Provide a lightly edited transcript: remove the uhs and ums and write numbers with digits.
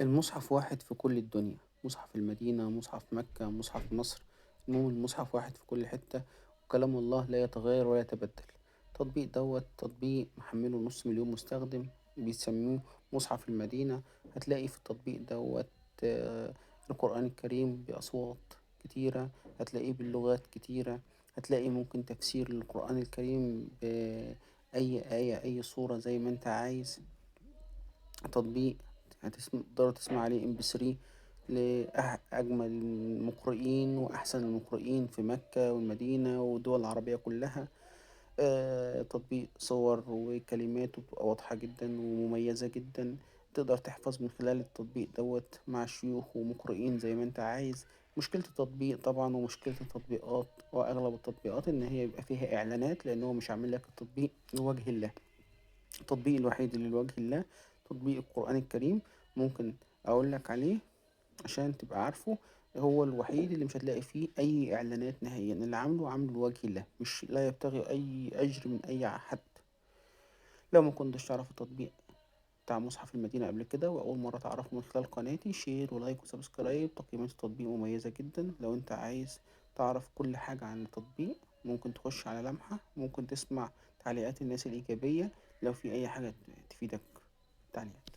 المصحف واحد في كل الدنيا، مصحف المدينة، مصحف مكة، مصحف مصر. المهم المصحف واحد في كل حتة، وكلام الله لا يتغير ولا يتبدل. التطبيق تطبيق محمله 500,000 مستخدم، بيسموه مصحف المدينة. هتلاقي في التطبيق آه، القرآن الكريم بأصوات كتيرة، هتلاقيه باللغات كتيرة، هتلاقي ممكن تفسير للقرآن الكريم بأي آية أي صورة زي ما انت عايز. تطبيق تقدر تسمع عليه MP3 لأجمل المقرئين وأحسن المقرئين في مكة والمدينة والدول العربية كلها. تطبيق صور وكلماته بتبقى واضحة جدا ومميزة جدا. تقدر تحفظ من خلال التطبيق مع شيوخ ومقرئين زي ما انت عايز. مشكلة التطبيق طبعا ومشكلة التطبيقات وأغلب التطبيقات إن هي يبقى فيها إعلانات، لأن هو مش عامل لك التطبيق لوجه الله. التطبيق الوحيد اللي لوجه الله تطبيق القرآن الكريم. ممكن أقول لك عليه عشان تبقى عارفه. هو الوحيد اللي مش هتلاقي فيه أي إعلانات نهائيا، اللي عامله لوجه الله، مش لا يبتغي أي أجر من أي حد. لو ما كنتش تعرف التطبيق بتاع مصحف المدينة قبل كده وأول مرة تعرفه من خلال قناتي، شير ولايك وسبسكرايب. تقييمات التطبيق مميزة جدا. لو أنت عايز تعرف كل حاجة عن التطبيق ممكن تخش على لمحة، ممكن تسمع تعليقات الناس الإيجابية لو في أي حاجة تفيدك. تعليقات.